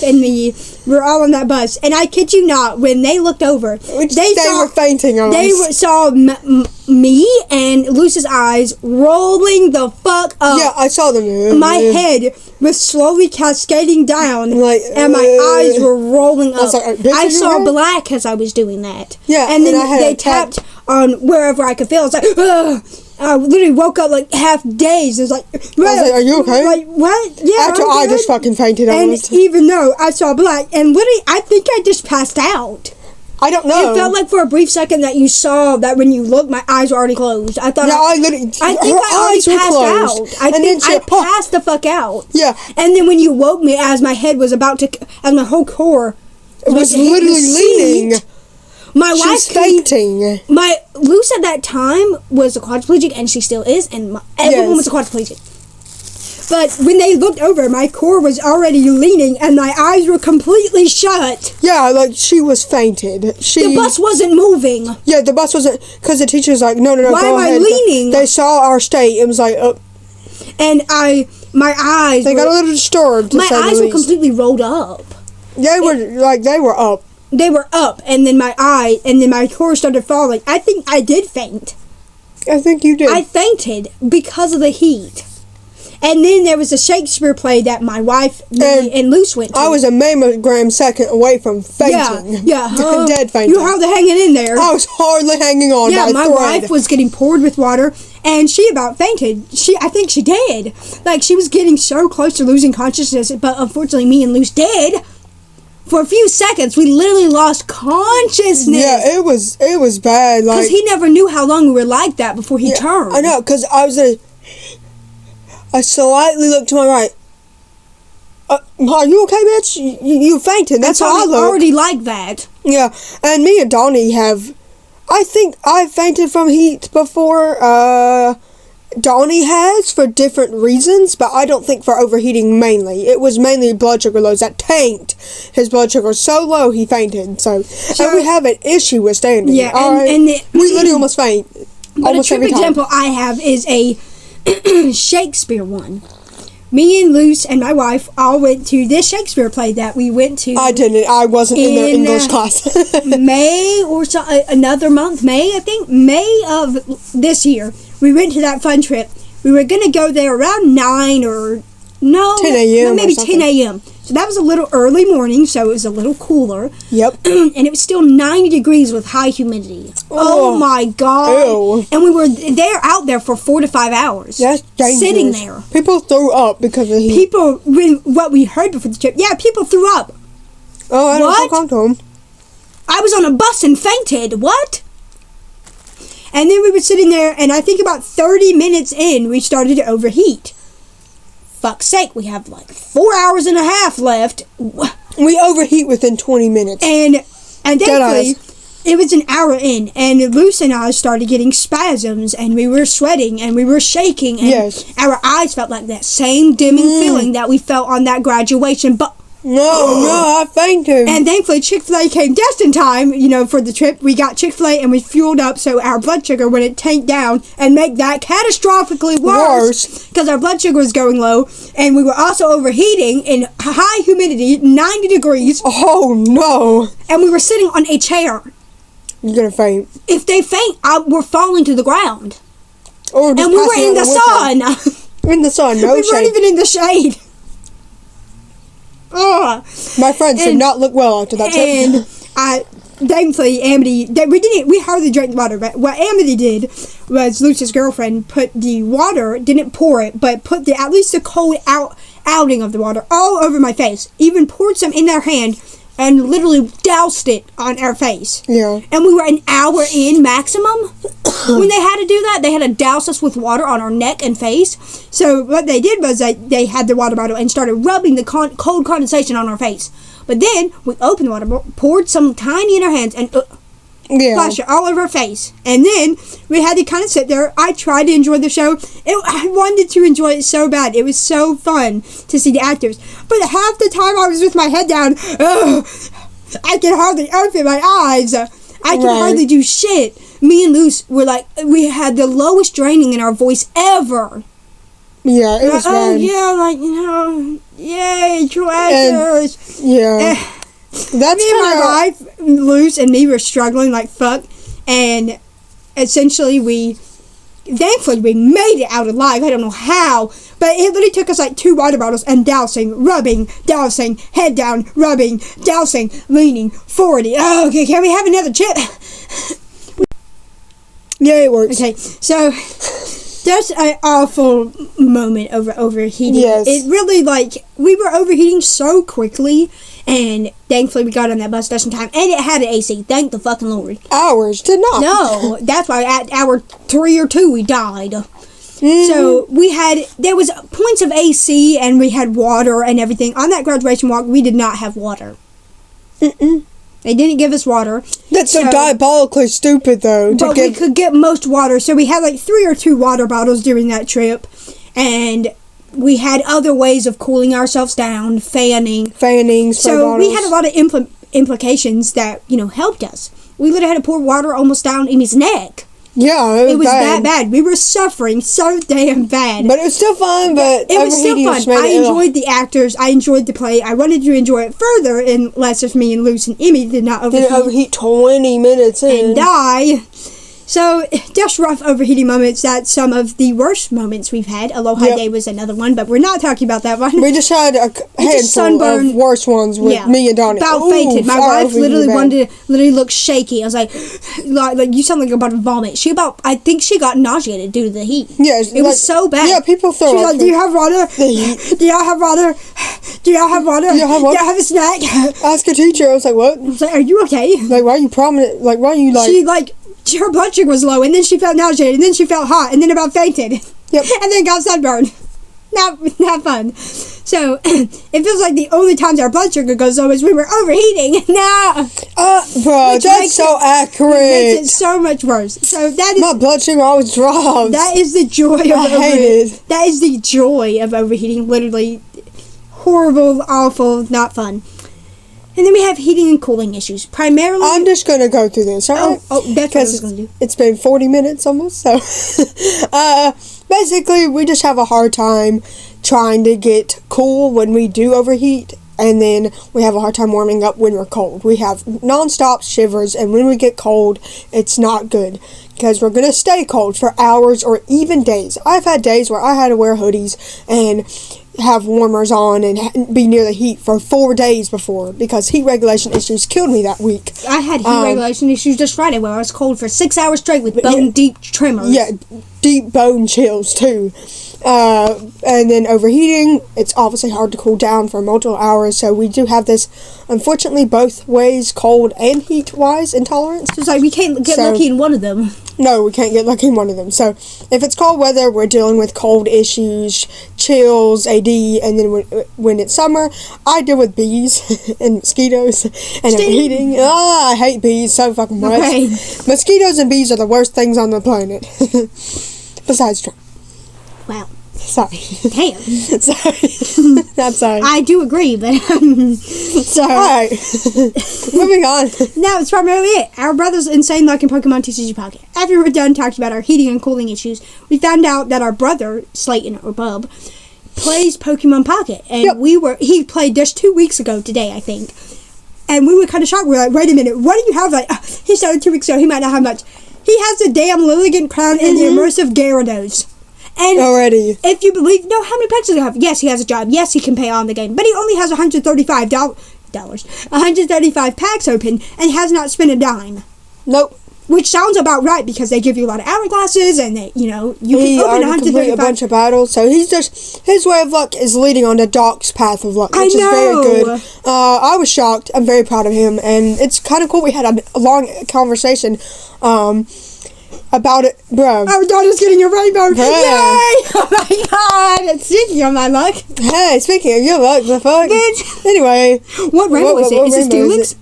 and me were all on that bus, and I kid you not, when they looked over, they were fainting on us. They saw me and Luce's eyes rolling the fuck up. Yeah, I saw them. My head was slowly cascading down, and my eyes were rolling up. I saw black as I was doing that. Yeah, and then they tapped on wherever I could feel. I was like, ugh. I literally woke up like half dazed. It was like, I was like, are you okay? Like, what? Yeah. After I just fucking fainted almost. And even though I saw black, and literally, I think I just passed out. I don't know. It felt like for a brief second that you saw that when you looked, my eyes were already closed. I thought, I think I already passed out. I think I passed the fuck out. Yeah. And then when you woke me, as my head was about to, as my whole core was literally leaning. My wife was fainting. Luce at that time was a quadriplegic, and she still is, and everyone was a quadriplegic. But when they looked over, my core was already leaning, and my eyes were completely shut. Yeah, like she was fainted. The bus wasn't moving. Yeah, the bus wasn't, because the teacher was like, no, why go ahead. Am I leaning? They saw our state. It was like, and my eyes. They got a little disturbed. My eyes were completely rolled up. They were up. They were up, and then my core started falling. I think I did faint. I think you did. I fainted because of the heat. And then there was a Shakespeare play that my wife and Luce went to. I was a mammogram second away from fainting. Yeah. Dead fainting. You were hardly hanging in there. I was hardly hanging on by a my thread. wife was getting poured with water, and she about fainted. I think she did. Like, she was getting so close to losing consciousness, but unfortunately me and Luce did. For a few seconds, we literally lost consciousness. Yeah, it was bad. Because he never knew how long we were like that before he turned. I know, because I slightly looked to my right. Are you okay, bitch? You fainted. That's how I look. Already like that. Yeah, and me and Donnie have. I think I've fainted from heat before. Donnie has for different reasons, but I don't think for overheating mainly. It was mainly blood sugar lows that tanked his blood sugar so low he fainted. So and we have an issue with standing. Yeah, we literally almost faint. But a trip example I have is a Shakespeare one. Me and Luce and my wife all went to this Shakespeare play that we went to. I didn't. I wasn't in their English class. May or another month. May, I think. May of this year. We went to that fun trip. We were going to go there around 9 or... No, 10 a.m. No, maybe 10 a.m. So that was a little early morning, so it was a little cooler. Yep. And it was still 90 degrees with high humidity. Oh my God. Ew. And we were out there for 4 to 5 hours. That's dangerous. Sitting there. People threw up because of the heat. What we heard before the trip, people threw up. Oh, I don't feel comfortable. I was on a bus and fainted. What? And then we were sitting there, and I think about 30 minutes in, we started to overheat. Fuck's sake, we have like 4 hours and a half left. We overheat within 20 minutes. And thankfully, it was an hour in, and Luce and I started getting spasms, and we were sweating, and we were shaking, and our eyes felt like that same dimming feeling that we felt on that graduation No, I fainted. And thankfully, Chick-fil-A came just in time, for the trip. We got Chick-fil-A and we fueled up so our blood sugar wouldn't tank down and make that catastrophically worse. Because our blood sugar was going low. And we were also overheating in high humidity, 90 degrees. Oh, no. And we were sitting on a chair. You're going to faint. If they faint, we're falling to the ground. Or and we were in the sun. In the sun, no we shade. weren't even in the shade. Ugh. My friends did not look well after that trip. And thankfully, Amity, we hardly drank the water, but what Amity did was Lucy's girlfriend put the water, didn't pour it, but put at least the cold outing of the water all over my face. Even poured some in their hand and literally doused it on our face. Yeah. And we were an hour in maximum. When they had to do that, they had to douse us with water on our neck and face. So what they did was they had the water bottle and started rubbing the cold condensation on our face. But then we opened the water bottle, poured some tiny in our hands, and splashed it all over our face. And then we had to kind of sit there. I tried to enjoy the show. I wanted to enjoy it so bad. It was so fun to see the actors. But half the time I was with my head down. I can hardly open my eyes. I can hardly do shit. Me and Luce were like, we had the lowest draining in our voice ever. Yeah, it was bad. Yay, true actors. That's me and my wife, Luce, and me were struggling like fuck. And essentially thankfully we made it out alive. I don't know how. But it literally took us like 2 water bottles and dousing, rubbing, dousing, head down, rubbing, dousing, leaning, forward. Oh, okay, can we have another chip? Yeah, it works. Okay, so that's an awful moment over overheating. Yes. It really, we were overheating so quickly, and thankfully we got on that bus just in time, and it had an AC. Thank the fucking Lord. Ours did not. No, that's why at hour 3 or 2 we died. Mm-hmm. So there was points of AC, and we had water and everything. On that graduation walk, we did not have water. They didn't give us water. That's so diabolically stupid, though. But we could get most water, so we had 3 or 2 water bottles during that trip, and we had other ways of cooling ourselves down, fanning, so we had a lot of implications that helped us. We literally had to pour water almost down Amy's neck. Yeah, it was that bad. We were suffering so damn bad. But it was still fun. But it was still fun. I enjoyed the actors. I enjoyed the play. I wanted to enjoy it further, unless if me and Luce and Emmy did not overheat 20 minutes in and die. So, just rough overheating moments. That's some of the worst moments we've had. Aloha Day was another one, but we're not talking about that one. We just had a handful of worse ones with me and Donnie. About fainted. My wife literally wanted to look shaky. I was like you sound like you're about to vomit. I think she got nauseated due to the heat. Yeah, it was so bad. Yeah, people throw up. She's like, do you have water? Do y'all have water? Do y'all have water? Do y'all have a snack? Ask a teacher. I was like, what? I was like, are you okay? Why are you prominent? Why are you She her blood sugar was low, and then she felt nauseated, and then she felt hot, and then about fainted. Yep. And then got sunburned. Not fun. So, it feels like the only times our blood sugar goes low is when we're overheating. Nah. Bro, that's so accurate. It makes it so much worse. So that is my blood sugar always drops. That is the joy of overheating. That is the joy of overheating. Literally horrible, awful, not fun. And then we have heating and cooling issues. Primarily... I'm just going to go through this, alright? Oh, that's what I was going to do. It's been 40 minutes almost, so... basically, we just have a hard time trying to get cool when we do overheat. And then we have a hard time warming up when we're cold. We have non-stop shivers, and when we get cold, it's not good. Because we're going to stay cold for hours or even days. I've had days where I had to wear hoodies and have warmers on and be near the heat for 4 days before, because heat regulation issues killed me that week. I had heat regulation issues just Friday where I was cold for 6 hours straight with bone-deep tremors. Yeah, deep bone chills, too. And then overheating, it's obviously hard to cool down for multiple hours, so we do have this, unfortunately, both ways, cold and heat-wise intolerance. So it's like we can't get lucky in one of them. No, we can't get lucky in one of them. So, if it's cold weather, we're dealing with cold issues, chills, AD, and then when it's summer, I deal with bees and mosquitoes and overheating. I hate bees so fucking much. Okay. Mosquitoes and bees are the worst things on the planet. Besides Wow. Sorry. Damn. Sorry. I'm sorry. I do agree, but so Alright. Moving on. now it's primarily it. Our brother's insane luck in Pokemon TCG Pocket. After we're done talking about our heating and cooling issues, we found out that our brother, Slayton or Bub, plays Pokemon Pocket. And he played just 2 weeks ago today, I think. And we were kind of shocked. We were like, wait a minute, what do you have? Like, he started 2 weeks ago, he might not have much. He has the damn Lilligant crown and the immersive Gyarados. And already, if you believe, no, how many packs does he have? Yes, he has a job. Yes, he can pay on the game. But he only has $135 packs open and has not spent a dime. Nope. Which sounds about right because they give you a lot of hourglasses and they, you can open 135. A bunch of battles. So he's just, his way of luck is leading on the Doc's path of luck, which is very good. I was shocked. I'm very proud of him, and it's kind of cool. We had a long conversation about it, bro. Our daughter's getting a rainbow. Bro. Yay! Oh my god! Speaking of my luck. Hey, speaking of your luck, the fuck? Bitch. Anyway. What rainbow is it? Is it Steelix?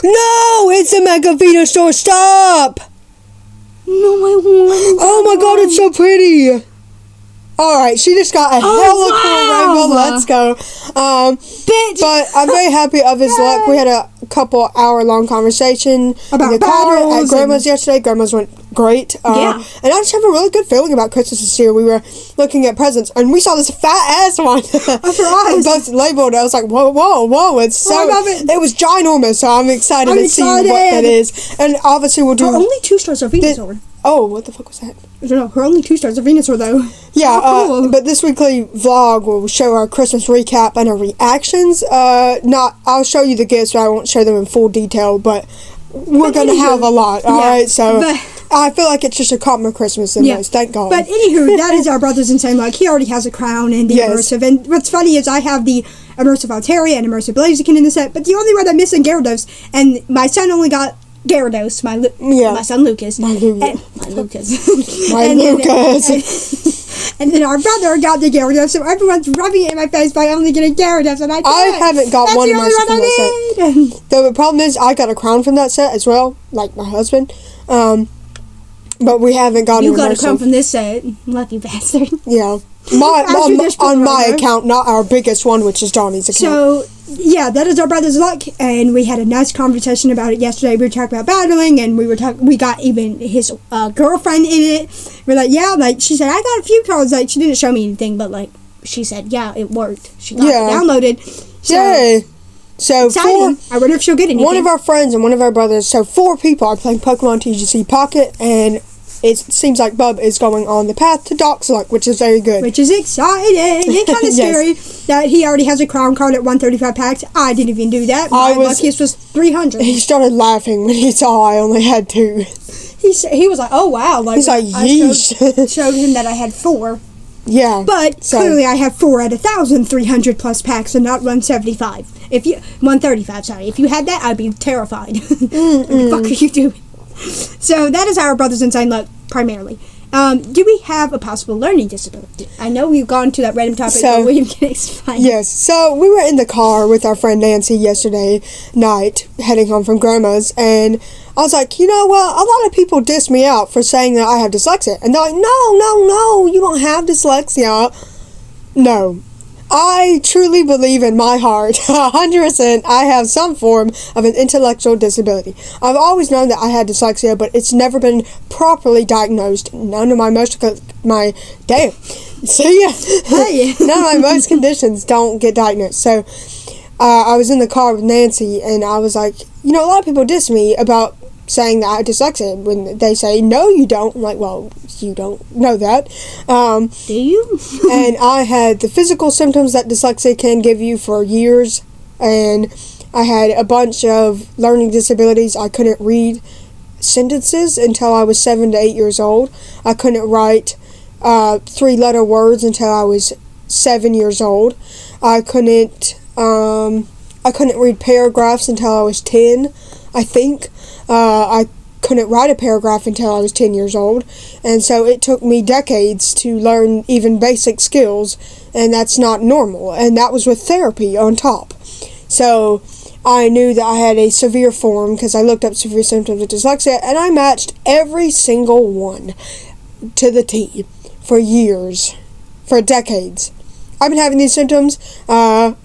No! It's a Mega Venusaur! Stop! No, I won't. Oh my god, it's so pretty! Alright, she just got a hella cool rainbow. Let's go. Bitch. But I'm very happy of his luck. We had a couple hour long conversation about in the car at Grandma's yesterday. Grandma's went great. Yeah. And I just have a really good feeling about Christmas this year. We were looking at presents and we saw this fat ass one. Both labeled. I was like, whoa. It's so. I love it. It was ginormous, so I'm excited to see what that is. And obviously we'll do. Her only 2 stars are Venusaur. Oh, what the fuck was that? I don't know. Her only 2 stars are Venusaur, though. Yeah, cool. but this weekly vlog will show our Christmas recap and our reactions. I'll show you the gifts, but I won't show them in full detail, but we're going to have a lot, alright? So, I feel like it's just a calmer Christmas than most, thank God. But anywho, that is our brother's insane luck. He already has a crown and the immersive, and what's funny is I have the immersive Altaria and immersive Blaziken in the set, but the only one I'm missing Gyarados, and my son only got Gyarados, my son Lucas. My Lucas. And then our brother got the Gyarados, so everyone's rubbing it in my face by only getting Gyarados, and I haven't got one immersive from that set. Though the problem is, I got a crown from that set as well, like my husband. But we haven't gotten You got a crown from this set, lucky bastard. Yeah. On my account, not our biggest one, which is Johnny's account. So, yeah, that is our brother's luck, and we had a nice conversation about it yesterday. We were talking about battling, and we got even his girlfriend in it. We're like, yeah, like, she said, I got a few cards, like, she didn't show me anything, but, like, she said, yeah, it worked. She got it downloaded. So, yay! So, exciting. I wonder if she'll get anything. One of our friends and one of our brothers, so 4 people are playing Pokemon TCG Pocket, and it seems like Bub is going on the path to Doc's luck, which is very good. Which is exciting. It's kind of scary that he already has a crown card at 135 packs. I didn't even do that. My luckiest was 300. He started laughing when he saw I only had 2. He was like, oh wow. Like, he's like, yeesh. I showed him that I had 4. Yeah. But clearly I have 4 at 1,300 plus packs and not 175. 135, sorry. If you had that, I'd be terrified. What the fuck are you doing? So that is our brother's insane luck, primarily. Do we have a possible learning disability? I know we've gone to that random topic, but William can explain. Yes, so we were in the car with our friend Nancy yesterday night, heading home from Grandma's, and I was like, you know what, a lot of people diss me out for saying that I have dyslexia. And they're like, no, you don't have dyslexia. No. I truly believe in my heart, 100%, I have some form of an intellectual disability. I've always known that I had dyslexia, but it's never been properly diagnosed. None of my most conditions don't get diagnosed. So, I was in the car with Nancy, and I was like, a lot of people diss me about saying that I have dyslexia when they say, no, you don't. I'm like, well, you don't know that. Do you? And I had the physical symptoms that dyslexia can give you for years, and I had a bunch of learning disabilities. I couldn't read sentences until I was 7 to 8 years old. I couldn't write 3-letter words until I was 7 years old. I couldn't read paragraphs until I was 10, I think. I couldn't write a paragraph until I was 10 years old, and so it took me decades to learn even basic skills, and that's not normal, and that was with therapy on top. So I knew that I had a severe form because I looked up severe symptoms of dyslexia, and I matched every single one to the T for years. for decades. I've been having these symptoms, and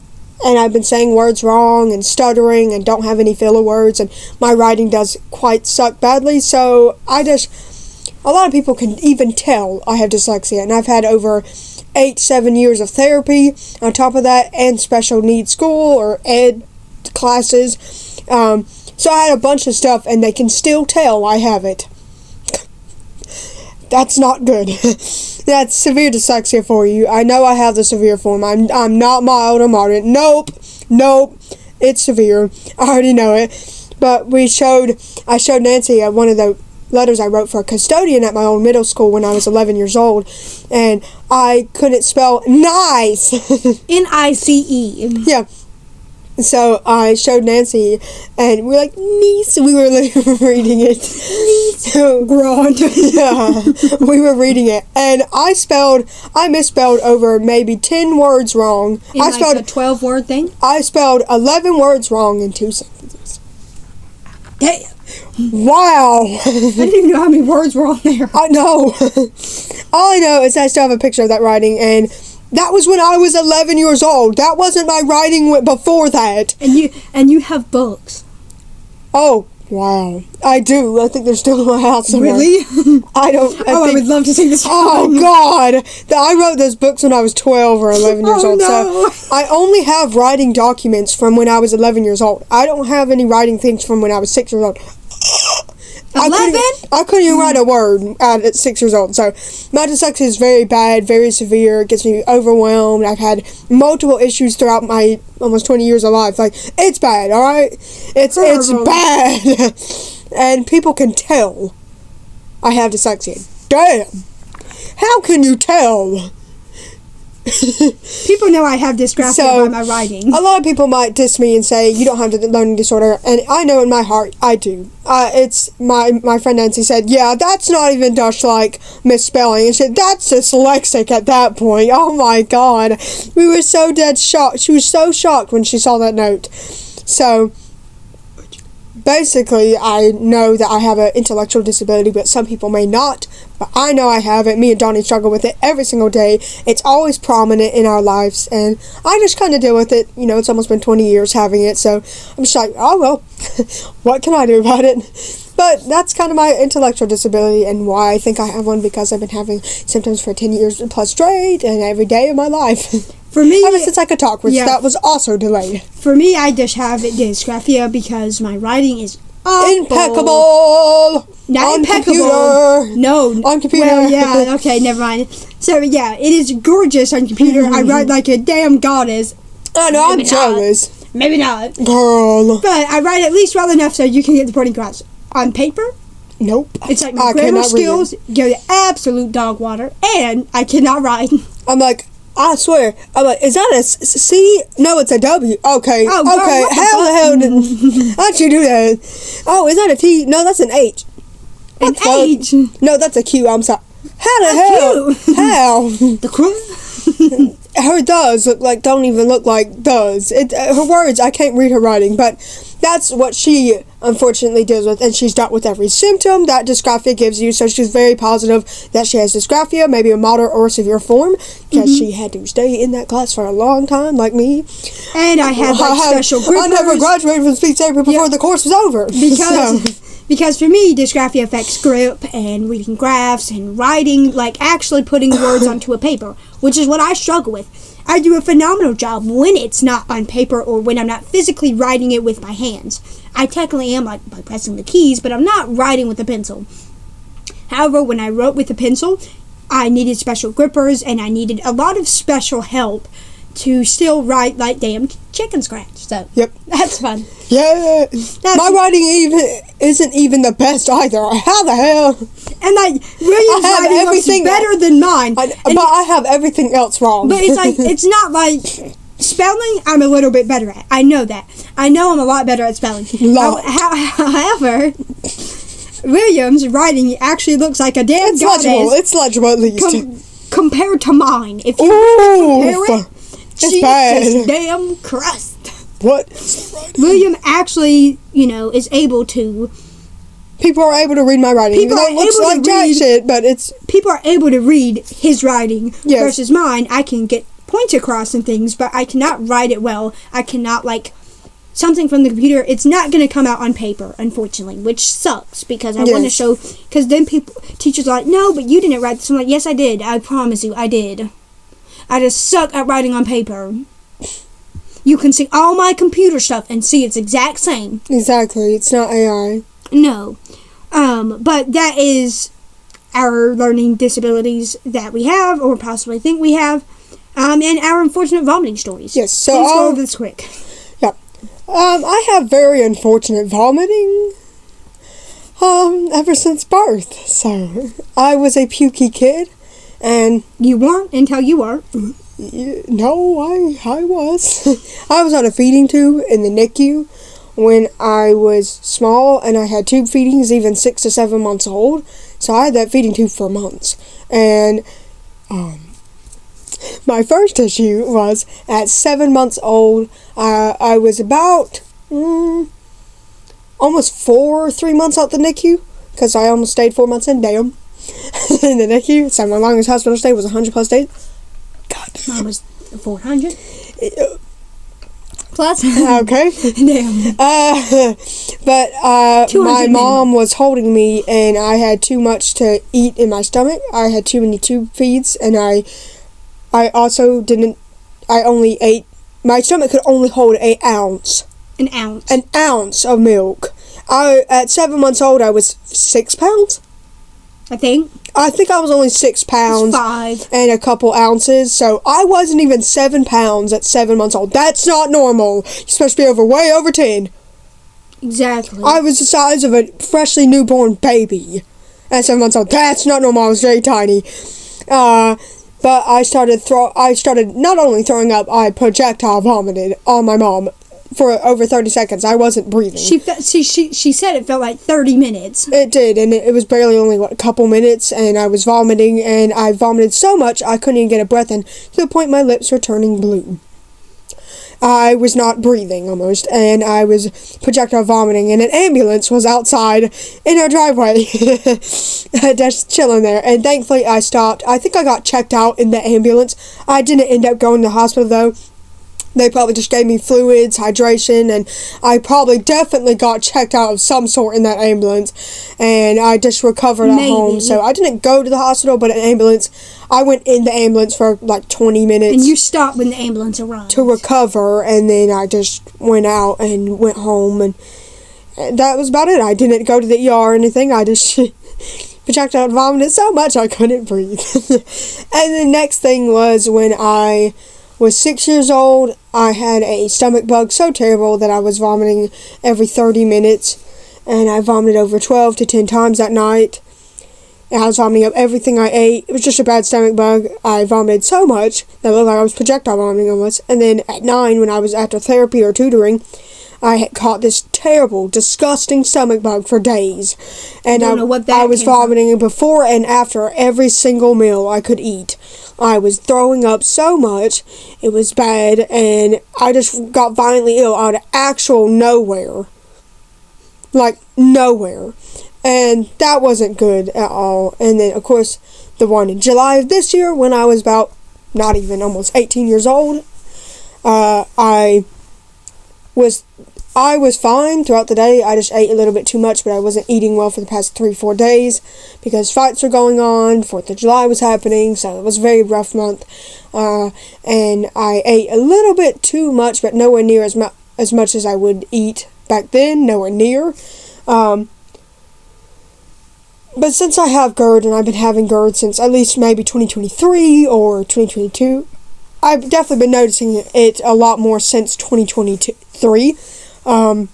I've been saying words wrong and stuttering and don't have any filler words, and my writing does quite suck badly, so a lot of people can even tell I have dyslexia, and I've had over 7 years of therapy on top of that, and special needs school or ed classes, so I had a bunch of stuff, and they can still tell I have it. That's not good. That's severe dyslexia for you. I know I have the severe form. I'm not mild or moderate. Nope. It's severe. I already know it. But I showed Nancy one of the letters I wrote for a custodian at my old middle school when I was 11 years old, and I couldn't spell nice. N-I-C-E. Yeah. So I showed Nancy, and we were like, niece. We were reading it. Niece. Grand. Yeah. We were reading it, and I misspelled over maybe 10 words wrong. I spelled a 12-word thing? I spelled 11 words wrong in 2 sentences. Damn. Wow. I didn't even know how many words were on there. I know. All I know is I still have a picture of that writing, and that was when I was 11 years old. That wasn't my writing before that. And you have books. Oh, wow. I do. I think they're still in my house somewhere. Really? I would love to see this. Oh, God. I wrote those books when I was 12 or 11 years old. No. So I only have writing documents from when I was 11 years old. I don't have any writing things from when I was 6 years old. 11? I couldn't even write a word at 6 years old. So my dyslexia is very bad, very severe. It gets me overwhelmed. I've had multiple issues throughout my almost 20 years of life. Like, it's bad, all right? It's bad. And people can tell I have dyslexia. Damn. How can you tell? People know I have dysgraphia by my writing. A lot of people might diss me and say, you don't have the learning disorder, and I know in my heart, I do. It's my friend Nancy said, yeah, that's not even just like misspelling. And she said, that's dyslexic at that point. Oh my God. We were so dead shocked. She was so shocked when she saw that note. So basically, I know that I have an intellectual disability, but some people may not. But I know I have it. Me and Donnie struggle with it every single day. It's always prominent in our lives, and I just kind of deal with it. You know, it's almost been 20 years having it, so I'm just like, oh, well, what can I do about it? But that's kind of my intellectual disability, and why I think I have one, because I've been having symptoms for 10 years plus straight, and every day of my life. For me, ever since I could talk, which that was also delayed. For me, I just have dysgraphia because my writing is awful. Impeccable. Not on impeccable. Computer. No. On computer. Well, yeah. Okay, never mind. So yeah, it is gorgeous on computer. I write like a damn goddess. I know. I'm jealous. Maybe not, girl. But I write at least well enough so you can get the point across. On paper, nope. It's like my grammar skills go to absolute dog water, and I cannot write. I'm like, I swear. I'm like, is that a C? No, it's a W. Okay. Oh, okay. God, how the hell how'd you do that? Oh, is that a T? No, that's an H. An H? No, that's a Q. I'm sorry. How the hell? Q. How? The crew? Her does don't even look like does. Her words, I can't read her writing, but that's what she unfortunately deals with, and she's dealt with every symptom that dysgraphia gives you, so she's very positive that she has dysgraphia, maybe a moderate or severe form, because she had to stay in that class for a long time, like me. And I had special grippers. I never graduated from speech therapy before the course was over. Because for me, dysgraphia affects grip and reading graphs and writing, like actually putting words onto a paper, which is what I struggle with. I do a phenomenal job when it's not on paper or when I'm not physically writing it with my hands. I technically am, like, by pressing the keys, but I'm not writing with a pencil. However, when I wrote with a pencil, I needed special grippers and I needed a lot of special help to still write like damn chicken scratch. So that's fun. Yeah, my writing isn't even the best either. How the hell? And like William's writing looks better than mine, but I have everything else wrong. But it's like it's not like spelling. I'm a little bit better at. I know that. I know I'm a lot better at spelling. However, William's writing actually looks like a damn goddess. It's legible at least compared to mine. If you compare it. It's bad. Jesus damn Christ. What? William actually, is able to. People are able to read my writing. It looks like jack shit, but it's. people are able to read his writing Yes. versus mine. I can get points across and things, but I cannot write it well. I cannot, like, something from the computer. It's not going to come out on paper, unfortunately, which sucks because I want to show, because then teachers are like, no, but you didn't write this. I'm like, yes, I did. I promise you, I did. I just suck at writing on paper. You can see all my computer stuff and see it's exact same. Exactly. It's not AI. No. But that is our learning disabilities that we have or possibly think we have, and our unfortunate vomiting stories. Yes, so let's go over this quick. Yeah. I have very unfortunate vomiting ever since birth. So I was a pukey kid, and you weren't until you were. No, I was. I was on a feeding tube in the NICU when I was small, and I had tube feedings even 6 to 7 months old. So I had that feeding tube for months. And my first issue was at 7 months old. I was about almost 3 months out the NICU, because I almost stayed 4 months in, damn, in the NICU. So my longest hospital stay was 100+ days. God. Mine was 400. Plus. Okay. Damn. But my mom was holding me, and I had too much to eat in my stomach. I had too many tube feeds, and I also didn't. I only ate. My stomach could only hold an ounce. An ounce. An ounce of milk. At 7 months old, I was 6 pounds. I think I was only 6 pounds. 5. And a couple ounces. So I wasn't even 7 pounds at 7 months old. That's not normal. You're supposed to be way over 10. Exactly. I was the size of a freshly newborn baby at 7 months old. That's not normal. I was very tiny. But I started not only throwing up, I projectile vomited on my mom for over 30 seconds. I wasn't breathing. She said it felt like 30 minutes. It did, and it was barely only, a couple minutes, and I was vomiting, and I vomited so much I couldn't even get a breath in, to the point my lips were turning blue. I was not breathing, almost, and I was projectile vomiting, and an ambulance was outside in our driveway, just chilling there, and thankfully I stopped. I think I got checked out in the ambulance. I didn't end up going to the hospital, though. They probably just gave me fluids, hydration, and I definitely got checked out of some sort in that ambulance, and I just recovered at home. So I didn't go to the hospital, but an ambulance, I went in the ambulance for 20 minutes. And you stopped when the ambulance arrived. To recover, and then I just went out and went home, and that was about it. I didn't go to the ER or anything. I just projectile vomited so much I couldn't breathe. And the next thing was when I was 6 years old. I had a stomach bug so terrible that I was vomiting every 30 minutes, and I vomited over 12 to 10 times that night. And I was vomiting up everything I ate. It was just a bad stomach bug. I vomited so much that it looked like I was projectile vomiting almost. And then at 9, when I was after therapy or tutoring, I had caught this terrible, disgusting stomach bug for days. And I was vomiting before and after every single meal I could eat. I was throwing up so much, it was bad, and I just got violently ill out of actual nowhere. Nowhere. And that wasn't good at all. And then, of course, the one in July of this year, when I was about, not even, almost 18 years old, I was fine throughout the day. I just ate a little bit too much, but I wasn't eating well for the past 3-4 days because fights were going on. 4th of July was happening, so it was a very rough month. And I ate a little bit too much, but nowhere near as much as I would eat back then. Nowhere near. But since I have GERD, and I've been having GERD since at least maybe 2023 or 2022, I've definitely been noticing it a lot more since 2023. But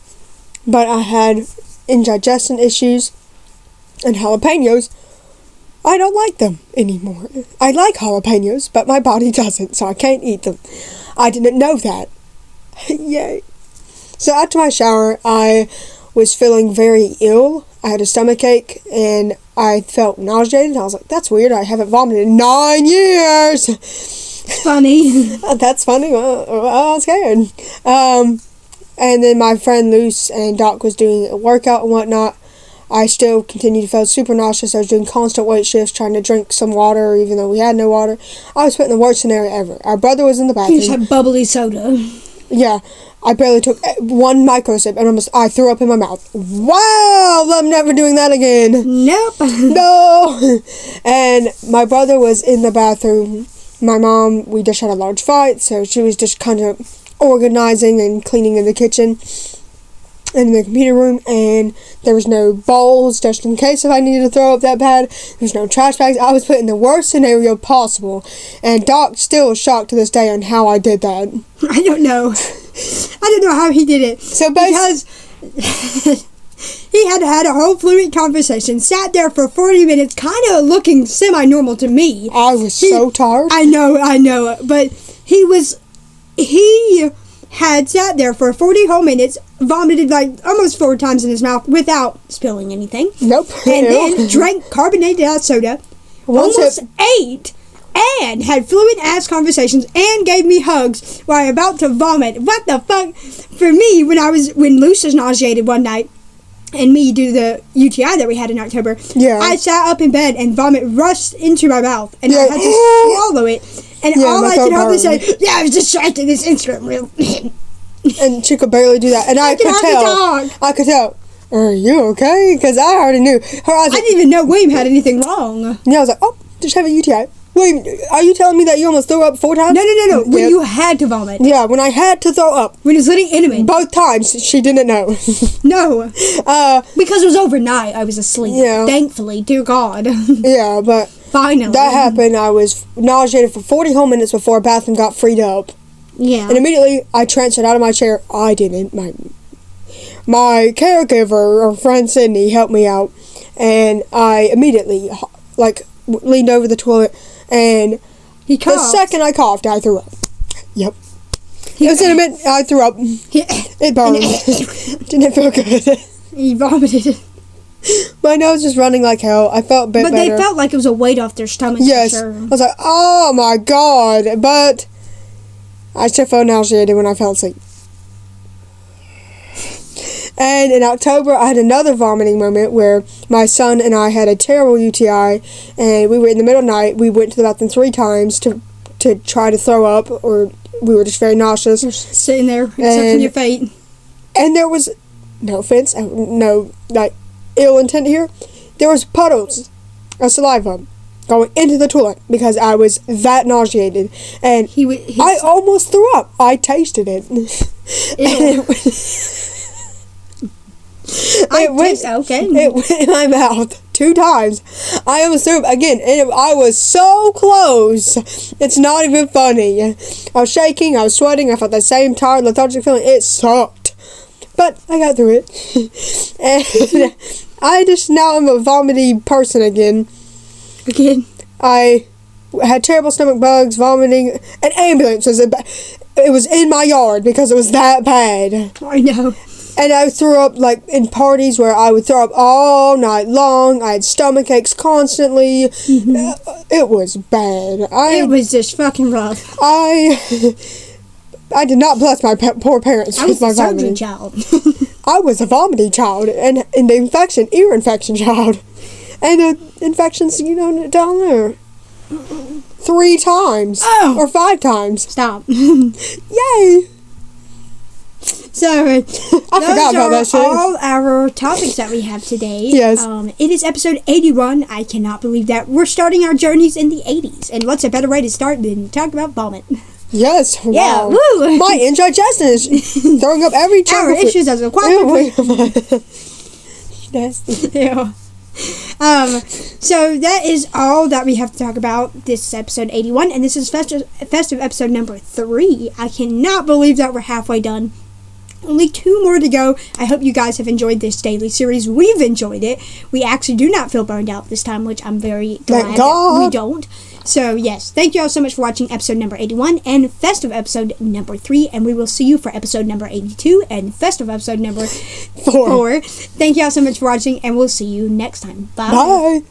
I had indigestion issues, and jalapenos, I don't like them anymore. I like jalapenos, but my body doesn't, so I can't eat them. I didn't know that. Yay. So after my shower, I was feeling very ill. I had a stomach ache, and I felt nauseated. I was like, that's weird. I haven't vomited in 9 years. Funny. That's funny. I was scared. And then my friend Luce and Doc was doing a workout and whatnot. I still continued to feel super nauseous. I was doing constant weight shifts, trying to drink some water, even though we had no water. I was put in the worst scenario ever. Our brother was in the bathroom. You just had bubbly soda. Yeah, I barely took one micro sip, and I threw up in my mouth. Wow, I'm never doing that again. Nope. No. And my brother was in the bathroom. My mom, we just had a large fight, so she was just kind of organizing and cleaning in the kitchen and in the computer room, and there was no bowls just in case if I needed to throw up that bad. There was no trash bags. I was put in the worst scenario possible, and Doc still is shocked to this day on how I did that. I don't know. I don't know how he did it. So because he had a whole fluent conversation, sat there for 40 minutes, kind of looking semi-normal to me. I was so tired. I know, but he had sat there for 40 whole minutes, vomited like almost 4 times in his mouth without spilling anything. Nope. And then drank carbonated soda, almost ate, and had fluent ass conversations and gave me hugs while I'm about to vomit. What the fuck? For me, when Luce was nauseated one night, and me due to the UTI that we had in October, I sat up in bed and vomit rushed into my mouth, and I had to swallow it. And all I could hardly say, I was distracted this instant. And she could barely do that. And I could tell, are you okay? Because I already knew. I didn't even know William had anything wrong. Yeah, I was like, oh, did she have a UTI? William, are you telling me that you almost threw up 4 times? No. When you had to vomit. Yeah, when I had to throw up. When it was letting in. Both times, she didn't know. No. Because it was overnight. I was asleep. Yeah. Thankfully, dear God. Yeah, but finally. That happened. I was nauseated for 40 whole minutes before a bathroom got freed up. Yeah. And immediately, I transferred out of my chair. I didn't. My caregiver, or friend Sydney, helped me out. And I immediately, leaned over the toilet. And he coughed. The second I coughed, I threw up. Yep. It was in a minute, I threw up. It burned. Didn't feel good. He vomited. My nose was running like hell. I felt a bit better. But they felt like it was a weight off their stomachs. Yes. For sure. I was like, oh my God. But I still felt nauseated when I fell asleep. And in October, I had another vomiting moment where my son and I had a terrible UTI, and we were in the middle of the night. We went to the bathroom 3 times to try to throw up, or we were just very nauseous. Just sitting there, accepting your fate. And there was, no offense, no, ill intent here, there was puddles of saliva going into the toilet because I was that nauseated. And I almost threw up. I tasted it. It went in my mouth 2 times. I almost threw up again, and I was so close. It's not even funny. I was shaking, I was sweating, I felt that same tired, lethargic feeling. It sucked. But I got through it. And I just now am a vomity person again. I had terrible stomach bugs, vomiting, an ambulance it was in my yard because it was that bad. I know. And I threw up, in parties where I would throw up all night long. I had stomach aches constantly. Mm-hmm. It was bad. It was just fucking rough. I did not bless my poor parents with my vomiting. Child. I was a vomiting child, and the ear infection child. And the infections, down there. 3 times. Oh. Or 5 times. Stop. Yay. So, I forgot about that shit. All our topics that we have today. Yes. It is episode 81. I cannot believe that we're starting our journeys in the 80s. And what's a better way to start than talk about vomit? Yes. Yeah. Wow. Woo. My indigestion is throwing up every chunk. Our issues as a quadriplegic. Nasty. Yeah. So that is all that we have to talk about. This is episode 81, and this is festive episode number 3. I cannot believe that we're halfway done. Only 2 more to go. I hope you guys have enjoyed this daily series. We've enjoyed it. We actually do not feel burned out this time, which I'm very glad that we don't. So, yes, thank you all so much for watching episode number 81 and festive episode number 3, and we will see you for episode number 82 and festive episode number 4. Thank you all so much for watching, and we'll see you next time. Bye. Bye.